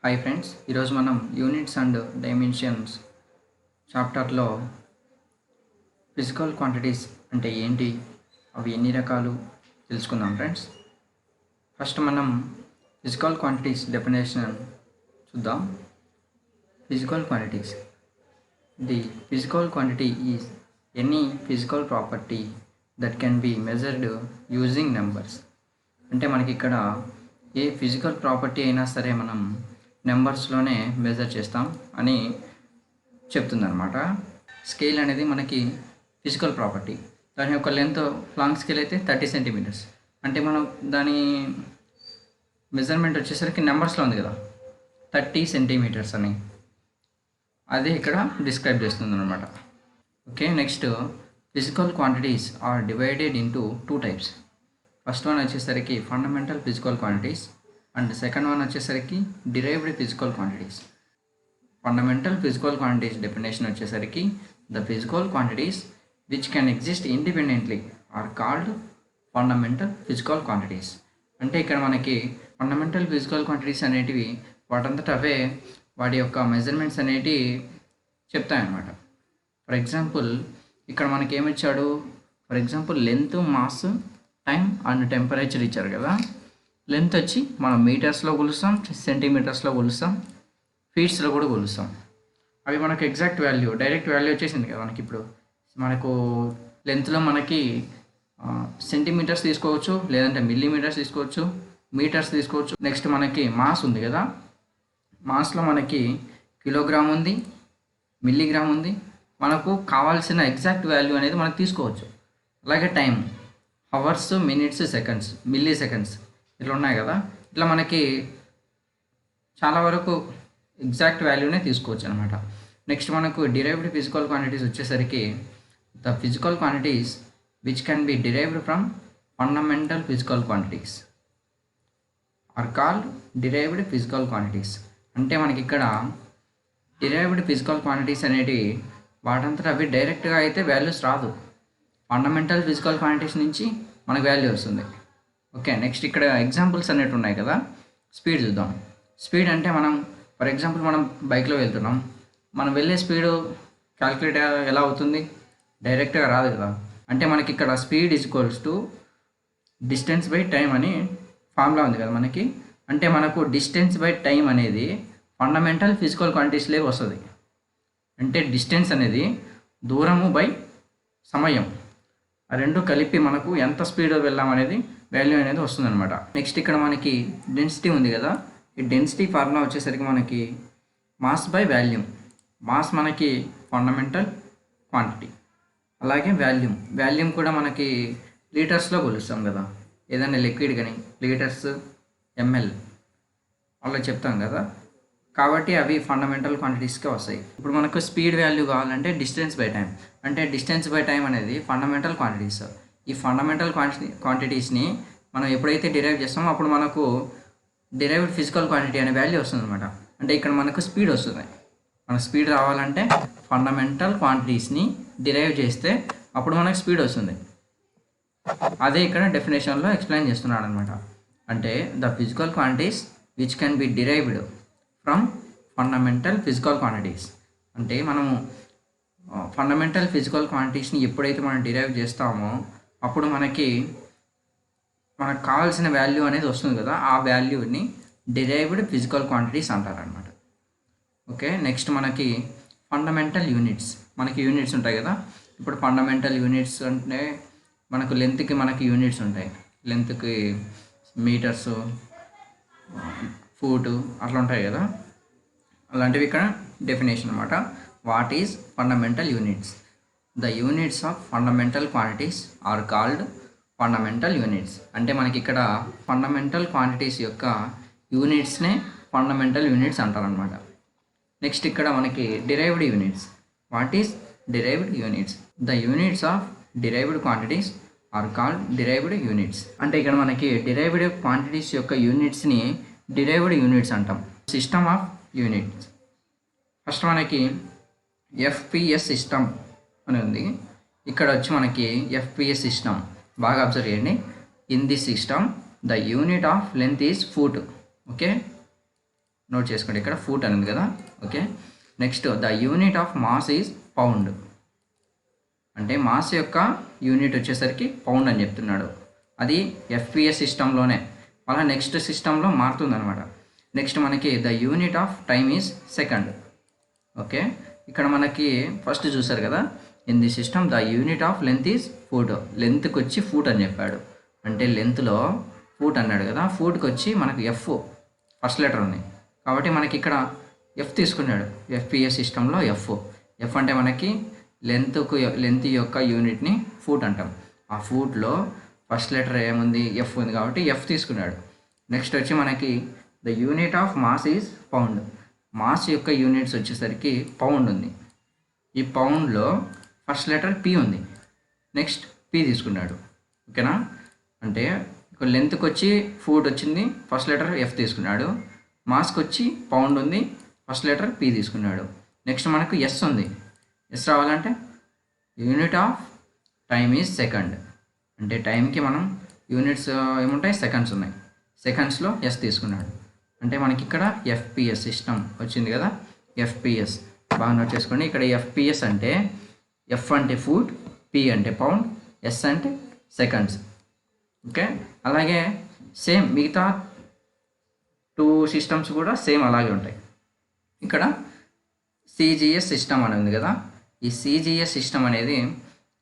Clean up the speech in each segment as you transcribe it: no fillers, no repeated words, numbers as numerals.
Hi friends, ఈరోజు మనం units and dimensions చాప్టర్లో ఫిజికల్ క్వాంటిటీస్ అంటే ఏంటి, అవి ఎన్ని రకాలు తెలుసుకుందాం ఫ్రెండ్స్. ఫస్ట్ మనం ఫిజికల్ క్వాంటిటీస్ డెఫినేషన్ చూద్దాం. Physical quantities. The physical quantity is any physical property that can be measured using numbers. అంటే మనకి ఇక్కడ ఏ ఫిజికల్ ప్రాపర్టీ అయినా సరే మనం నెంబర్స్లోనే మెజర్ చేస్తాం అని చెప్తుందన్నమాట. స్కేల్ అనేది మనకి ఫిజికల్ ప్రాపర్టీ. దాని యొక్క లెంత్ లాంగ్ స్కేల్ అయితే 30 సెంటీమీటర్స్. అంటే మనం దాని మెజర్మెంట్ వచ్చేసరికి నెంబర్స్లో ఉంది కదా, 30 సెంటీమీటర్స్ అని, అదే ఇక్కడ డిస్క్రైబ్ చేస్తుంది అనమాట. Okay, next physical quantities are divided into 2 types. First one వచ్చేసరికి fundamental physical quantities and second one వచ్చేసరికి derived physical quantities. Fundamental physical quantities definition వచ్చేసరికి the physical quantities which can exist independently are called fundamental physical quantities. అంటే ఇక్కడ మనకి fundamental physical quantities అనేటివి వాటంతట అవే వాటి యొక్క మెజర్మెంట్స్ అనేటివి చెప్తాయన్నమాట. ఫర్ ఎగ్జాంపుల్ ఇక్కడ మనకి ఏమిచ్చాడు, for example length, mass, time and temperature ఇచ్చారు కదా. లెంత్ వచ్చి మనం మీటర్స్లో కొలుస్తాం, సెంటీమీటర్స్లో కొలుస్తాం, ఫీట్స్లో కూడా కొలుస్తాం. అవి మనకు ఎగ్జాక్ట్ వాల్యూ, డైరెక్ట్ వాల్యూ వచ్చేసింది కదా మనకి. ఇప్పుడు మనకు లెంత్లో మనకి సెంటీమీటర్స్ తీసుకోవచ్చు, లేదంటే మిల్లీమీటర్స్ తీసుకోవచ్చు, మీటర్స్ తీసుకోవచ్చు. నెక్స్ట్ మనకి మాస్ ఉంది కదా, మాస్లో మనకి కిలోగ్రామ్ ఉంది, మిల్లీగ్రామ్ ఉంది. మనకు కావాల్సిన ఎగ్జాక్ట్ వాల్యూ అనేది మనకు తీసుకోవచ్చు. అలాగే time, hours, minutes, seconds, milli seconds ఇట్లా ఉన్నాయి కదా. ఇట్లా మనకి చాలా వరకు ఎగ్జాక్ట్ వాల్యూనే తీసుకోవచ్చు అనమాట. నెక్స్ట్ మనకు డిరైవ్డ్ ఫిజికల్ క్వాంటిటీస్ వచ్చేసరికి the physical quantities which can be derived from fundamental physical quantities are called derived physical quantities. అంటే మనకి ఇక్కడ డిరైవ్డ్ ఫిజికల్ క్వాంటిటీస్ అనేటివి వాటంతట అవి డైరెక్ట్గా అయితే వాల్యూస్ రాదు. ఫండమెంటల్ ఫిజికల్ క్వాంటిటీస్ నుంచి మనకు వాల్యూ వస్తుంది. ఓకే, నెక్స్ట్ ఇక్కడ ఎగ్జాంపుల్స్ అనేవి ఉన్నాయి కదా. స్పీడ్ చూద్దాం. స్పీడ్ అంటే మనం ఫర్ ఎగ్జాంపుల్ మనం బైక్లో వెళ్తున్నాం, మనం వెళ్ళే స్పీడు క్యాలిక్యులేట్ ఎలా అవుతుంది, డైరెక్ట్గా రాదు కదా. అంటే మనకి ఇక్కడ speed equals to distance by time అని ఫార్ములా ఉంది కదా మనకి. అంటే మనకు డిస్టెన్స్ బై టైం అనేది ఫండమెంటల్ ఫిజికల్ క్వాంటిటీస్లోకి వస్తుంది. అంటే డిస్టెన్స్ అనేది దూరము బై సమయం, ఆ రెండు కలిపి మనకు ఎంత స్పీడ్ వెళ్ళాం అనేది వాల్యూ అనేది వస్తుంది అనమాట. నెక్స్ట్ ఇక్కడ మనకి డెన్సిటీ ఉంది కదా. ఈ డెన్సిటీ ఫార్ములా వచ్చేసరికి మనకి మాస్ బై వాల్యూమ్. మాస్ మనకి ఫండమెంటల్ క్వాంటిటీ. అలాగే వాల్యూమ్ కూడా మనకి లీటర్స్లో కొలుస్తాం కదా, ఏదైనా లిక్విడ్ కానీ లీటర్స్, ఎంఎల్ అలా చెప్తాం కదా. కాబట్టి అవి ఫండమెంటల్ క్వాంటిటీస్కే వస్తాయి. ఇప్పుడు మనకు స్పీడ్ వాల్యూ కావాలంటే డిస్టెన్స్ బై టైం. అంటే డిస్టెన్స్ బై టైం అనేది ఫండమెంటల్ క్వాంటిటీస్. ఈ ఫండమెంటల్ క్వాంటిటీస్ని మనం ఎప్పుడైతే డిరైవ్ చేస్తామో అప్పుడు మనకు డిరైవ్డ్ ఫిజికల్ క్వాంటిటీ అనే వాల్యూ వస్తుంది అనమాట. అంటే ఇక్కడ మనకు స్పీడ్ వస్తుంది. మనకు స్పీడ్ రావాలంటే ఫండమెంటల్ క్వాంటిటీస్ని డిరైవ్ చేస్తే అప్పుడు మనకు స్పీడ్ వస్తుంది. అదే ఇక్కడ డెఫినేషన్లో ఎక్స్ప్లెయిన్ చేస్తున్నాడు అనమాట. అంటే the physical quantities which can be derived from fundamental physical quantities. అంటే మనము ఫండమెంటల్ ఫిజికల్ క్వాంటిటీస్ని ఎప్పుడైతే మనం డిరైవ్ చేస్తామో అప్పుడు మనకు కావాల్సిన వాల్యూ అనేది వస్తుంది కదా, ఆ వాల్యూని డిరైవ్డ్ ఫిజికల్ క్వాంటిటీస్ అంటారనమాట. ఓకే, నెక్స్ట్ మనకి ఫండమెంటల్ యూనిట్స్. మనకి యూనిట్స్ ఉంటాయి కదా. ఇప్పుడు ఫండమెంటల్ యూనిట్స్ అంటే మనకు లెంత్కి మనకి యూనిట్స్ ఉంటాయి. లెంత్కి మీటర్స్, ఫూటు అట్లా ఉంటాయి కదా. అలాంటివి ఇక్కడ డెఫినేషన్ అనమాట. What is fundamental units? The units of fundamental quantities are called fundamental units. అంటే మనకి ఇక్కడ ఫండమెంటల్ క్వాంటిటీస్ యొక్క యూనిట్స్నే ఫండమెంటల్ యూనిట్స్ అంటారనమాట. నెక్స్ట్ ఇక్కడ మనకి derived units. What is derived units? The units of derived quantities are called derived units. అంటే ఇక్కడ మనకి డిరైవ్డ్ క్వాంటిటీస్ యొక్క యూనిట్స్ని డిరైవ్డ్ యూనిట్స్ అంటాం. System of units. ఫస్ట్ మనకి ఎఫ్పిఎస్ సిస్టమ్ అని ఉంది. ఇక్కడ వచ్చి మనకి ఎఫ్పిఎస్ సిస్టమ్ బాగా అబ్జర్వ్ చేయండి. In this system the unit of length is foot. Okay, note చేసుకోండి, ఇక్కడ ఫూట్ అని ఉంది కదా. Okay, next the unit of mass is pound. అంటే మాస్ యొక్క యూనిట్ వచ్చేసరికి పౌండ్ అని చెప్తున్నాడు. అది ఎఫ్పిఎస్ సిస్టంలోనే, అలా నెక్స్ట్ సిస్టంలో మారుతుందన్నమాట. నెక్స్ట్ మనకి the unit of time is second. Okay, ఇక్కడ మనకి ఫస్ట్ చూసారు కదా, in the system the unit of length is foot. లెంత్కి వచ్చి ఫూట్ అని చెప్పాడు, అంటే లెంత్లో ఫూట్ అన్నాడు కదా. ఫూట్కి వచ్చి మనకు ఎఫ్ ఫస్ట్ లెటర్ ఉంది కాబట్టి మనకి ఇక్కడ ఎఫ్ తీసుకున్నాడు. ఎఫ్పిఎస్ సిస్టంలో ఎఫ్ అంటే మనకి లెంత్ యొక్క యూనిట్ని ఫూట్ అంటాం. ఆ ఫూట్లో ఫస్ట్ లెటర్ ఏముంది, ఎఫ్ ఉంది కాబట్టి ఎఫ్ తీసుకున్నాడు. నెక్స్ట్ వచ్చి మనకి the unit of mass is pound. Mass యొక్క యూనిట్స్ వచ్చేసరికి పౌండ్ ఉంది. ఈ పౌండ్లో ఫస్ట్ లెటర్ పి ఉంది, నెక్స్ట్ పి తీసుకున్నాడు. ఓకేనా, అంటే లెంత్కి వచ్చి ఫూట్ వచ్చింది, ఫస్ట్ లెటర్ ఎఫ్ తీసుకున్నాడు. మాస్కి వచ్చి పౌండ్ ఉంది, ఫస్ట్ లెటర్ పి తీసుకున్నాడు. నెక్స్ట్ మనకు ఎస్ ఉంది. ఎస్ రావాలంటే unit of time is second. అంటే టైంకి మనం యూనిట్స్ ఏముంటాయి, సెకండ్స్ ఉన్నాయి. సెకండ్స్లో ఎస్ తీసుకున్నాడు. అంటే మనకి ఇక్కడ ఎఫ్పిఎస్ సిస్టమ్ వచ్చింది కదా. ఎఫ్పిఎస్ బాగా నోట్ చేసుకోండి. ఇక్కడ ఎఫ్పిఎస్ అంటే ఎఫ్ అంటే ఫూట్, పి అంటే పౌండ్, ఎస్ అంటే సెకండ్స్. ఓకే, అలాగే సేమ్ మిగతా 2 సిస్టమ్స్ కూడా సేమ్ అలాగే ఉంటాయి. ఇక్కడ సిజిఎస్ సిస్టమ్ అని ఉంది కదా. ఈ సిజిఎస్ సిస్టమ్ అనేది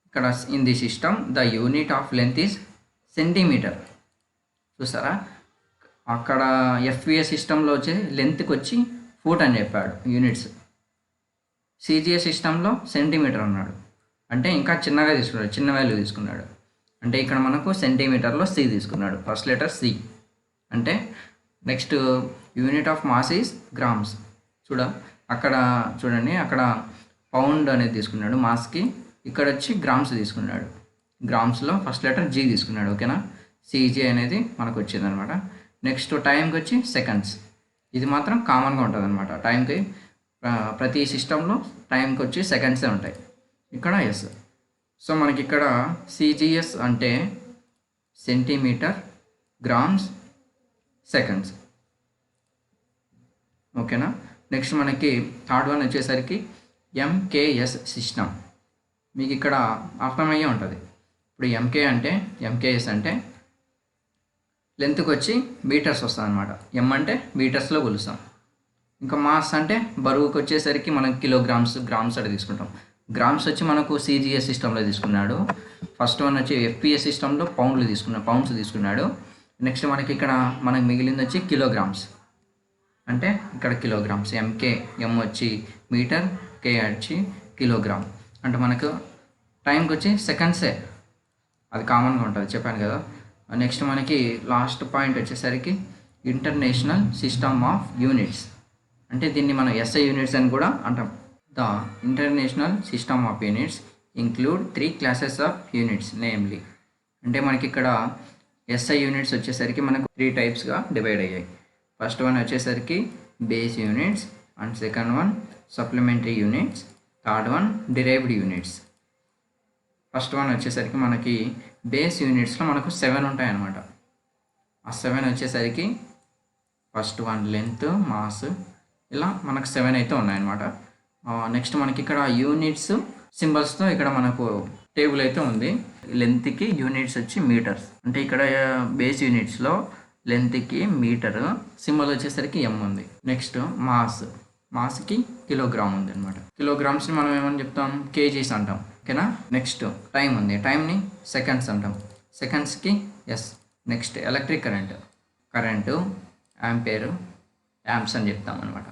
ఇక్కడ in the system the unit of length is centimetre. చూసారా, అక్కడ ఎఫ్పిఎస్ సిస్టంలో వచ్చి లెంత్కి వచ్చి ఫూట్ అని చెప్పాడు యూనిట్స్. సిజిఎస్ సిస్టంలో సెంటీమీటర్ అన్నాడు, అంటే ఇంకా చిన్నగా తీసుకున్నాడు, చిన్న వాల్యూ తీసుకున్నాడు. అంటే ఇక్కడ మనకు సెంటీమీటర్లో సి తీసుకున్నాడు, ఫస్ట్ లెటర్ సి. అంటే next unit of mass is grams. అక్కడ చూడండి, అక్కడ పౌండ్ అనేది తీసుకున్నాడు మాస్కి, ఇక్కడ వచ్చి గ్రామ్స్ తీసుకున్నాడు. గ్రామ్స్లో ఫస్ట్ లెటర్ జీ తీసుకున్నాడు. ఓకేనా, సిజీ అనేది మనకు వచ్చింది అనమాట. నెక్స్ట్ టైంకి వచ్చి సెకండ్స్. ఇది మాత్రం కామన్గా ఉంటుంది అనమాట. టైంకి ప్రతి సిస్టంలో టైంకి వచ్చి సెకండ్సే ఉంటాయి. ఇక్కడ ఎస్. సో మనకి ఇక్కడ సిజిఎస్ అంటే సెంటీమీటర్, గ్రామ్స్, సెకండ్స్. ఓకేనా, నెక్స్ట్ మనకి థర్డ్ వన్ వచ్చేసరికి ఎంకేఎస్ సిస్టమ్. మీకు ఇక్కడ అర్థమయ్యే ఉంటుంది. ఇప్పుడు ఎంకేఎస్ అంటే లెంత్కి వచ్చి మీటర్స్ వస్తుంది అనమాట. ఎం అంటే మీటర్స్లో కొలుస్తాం. ఇంకా మాస్ అంటే బరువుకి వచ్చేసరికి మనం కిలోగ్రామ్స్, గ్రామ్స్ అట్లా తీసుకుంటాం. గ్రామ్స్ వచ్చి మనకు సిజిఎస్ సిస్టంలో తీసుకున్నాడు. ఫస్ట్ వన్ వచ్చి ఎఫ్పిఎస్ సిస్టంలో పౌండ్స్ తీసుకున్నాడు. నెక్స్ట్ మనకి ఇక్కడ మనకు మిగిలింది వచ్చి కిలోగ్రామ్స్. అంటే ఇక్కడ కిలోగ్రామ్స్, ఎం వచ్చి మీటర్, కే వచ్చి కిలోగ్రామ్. అంటే మనకు టైంకి వచ్చి సెకండ్సే, అది కామన్గా ఉంటుంది చెప్పాను కదా. నెక్స్ట్ మనకి లాస్ట్ పాయింట్ వచ్చేసరికి ఇంటర్నేషనల్ సిస్టమ్ ఆఫ్ యూనిట్స్. అంటే దీన్ని మనం ఎస్ఐ యూనిట్స్ అని కూడా అంటాం. The international system of units include 3 classes of units namely. అంటే మనకి ఇక్కడ ఎస్ఐ యూనిట్స్ వచ్చేసరికి మనకు 3 టైప్స్గా డివైడ్ అయ్యాయి. ఫస్ట్ వన్ వచ్చేసరికి base units, and second one supplementary units, third one derived units. First one వచ్చేసరికి మనకి బేస్ యూనిట్స్లో మనకు 7 ఉంటాయన్నమాట. ఆ 7 వచ్చేసరికి ఫస్ట్ వన్ లెంత్, మాస్, ఇలా మనకు 7 అయితే ఉన్నాయన్నమాట. నెక్స్ట్ మనకి ఇక్కడ యూనిట్స్ సింబల్స్తో ఇక్కడ మనకు టేబుల్ అయితే ఉంది. లెంత్కి యూనిట్స్ వచ్చి మీటర్స్. అంటే ఇక్కడ బేస్ యూనిట్స్లో లెంత్కి మీటర్, సింబల్ వచ్చేసరికి ఎం ఉంది. నెక్స్ట్ మాస్కి కిలోగ్రామ్ ఉంది అనమాట. కిలోగ్రామ్స్ని మనం ఏమని చెప్తాం, కేజీస్ అంటాం. ఓకేనా, నెక్స్ట్ టైం ఉంది, టైంని సెకండ్స్ అంటాం. సెకండ్స్కి S. Next electric current ampere, amps అని చెప్తాం అనమాట.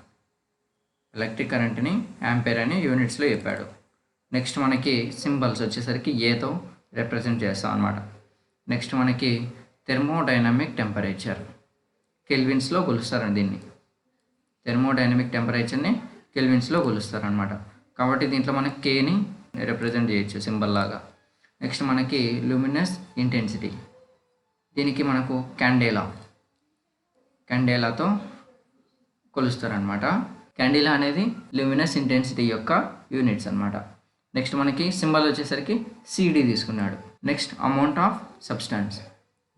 ఎలక్ట్రిక్ కరెంట్ని యాంపేర్ అని యూనిట్స్లో చెప్పాడు. నెక్స్ట్ మనకి సింబల్స్ వచ్చేసరికి ఏతో రిప్రజెంట్ చేస్తాం అనమాట. నెక్స్ట్ మనకి థెర్మోడైనమిక్ టెంపరేచర్, కెల్విన్స్లో కొలుస్తారండి దీన్ని. థెర్మోడైనమిక్ టెంపరేచర్ని కెల్విన్స్లో కొలుస్తారనమాట. కాబట్టి దీంట్లో మనకి కేని రిప్రజెంట్ చేయొచ్చు సింబల్ లాగా. నెక్స్ట్ మనకి లూమినస్ ఇంటెన్సిటీ, దీనికి మనకు క్యాండేలాతో కొలుస్తారనమాట. క్యాండిలా అనేది లూమినస్ ఇంటెన్సిటీ యొక్క యూనిట్స్ అనమాట. నెక్స్ట్ మనకి సింబల్ వచ్చేసరికి సిడి తీసుకున్నాడు. Next amount of substance,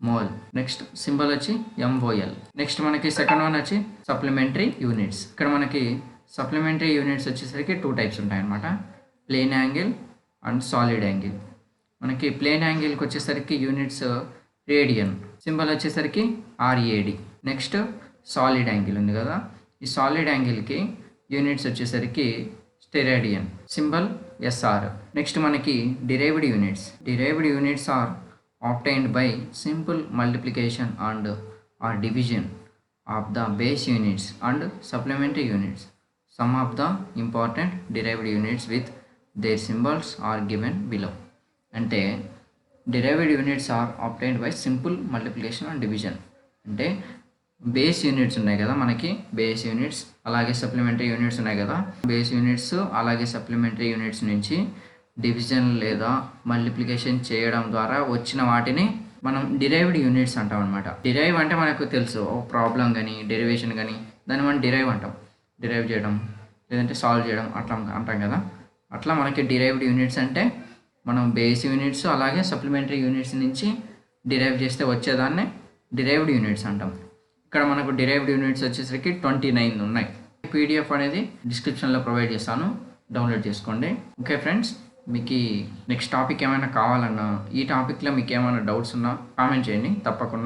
mole. Next symbol వచ్చి MOL. నెక్స్ట్ మనకి సెకండ్ వన్ వచ్చి సప్లిమెంటరీ యూనిట్స్. ఇక్కడ మనకి సప్లిమెంటరీ యూనిట్స్ వచ్చేసరికి 2 టైప్స్ ఉంటాయన్నమాట, plane angle and solid angle. మనకి ప్లేన్ యాంగిల్కి వచ్చేసరికి యూనిట్స్ రేడియన్, సింబల్ వచ్చేసరికి RAD. నెక్స్ట్ సాలిడ్ యాంగిల్ ఉంది కదా, ఈ సాలిడ్ యాంగిల్కి యూనిట్స్ వచ్చేసరికి స్టెరాడియన్, సింబల్ SR. నెక్స్ట్ మనకి derived units. Derived units are obtained by simple multiplication and or division of the base units and supplementary units. Some of the important derived units with their symbols are given below. అంటే derived units are obtained by simple multiplication and division. అంటే base units ఉన్నాయి కదా మనకి, base units అలాగే supplementary units ఉన్నాయి కదా, base units అలాగే supplementary units నుంచి డివిజన్ లేదా మల్టిప్లికేషన్ చేయడం ద్వారా వచ్చిన వాటిని మనం డిరైవ్డ్ యూనిట్స్ అంటాం అనమాట. డిరైవ్ అంటే మనకు తెలుసు, ఒక ప్రాబ్లం కానీ డెరివేషన్ కానీ దాన్ని మనం డిరైవ్ అంటాం. డిరైవ్ చేయడం లేదంటే సాల్వ్ చేయడం అట్లా అంటాం కదా. అట్లా మనకి డిరైవ్డ్ యూనిట్స్ అంటే మనం బేస్ యూనిట్స్ అలాగే సప్లిమెంటరీ యూనిట్స్ నుంచి డిరైవ్ చేస్తే వచ్చేదాన్నే డిరైవ్డ్ యూనిట్స్ అంటాం. ఇక్కడ మనకు డిరైవ్డ్ యూనిట్స్ వచ్చేసరికి 29 ఉన్నాయి. PDF అనేది డిస్క్రిప్షన్లో ప్రొవైడ్ చేస్తాను, డౌన్లోడ్ చేసుకోండి. ఓకే ఫ్రెండ్స్, మీకు నెక్స్ట్ టాపిక్ ఏమైనా కావాలన్నా, ఈ టాపిక్లో మీకు ఏమైనా డౌట్స్ ఉన్నా కామెంట్ చేయండి తప్పకుండా.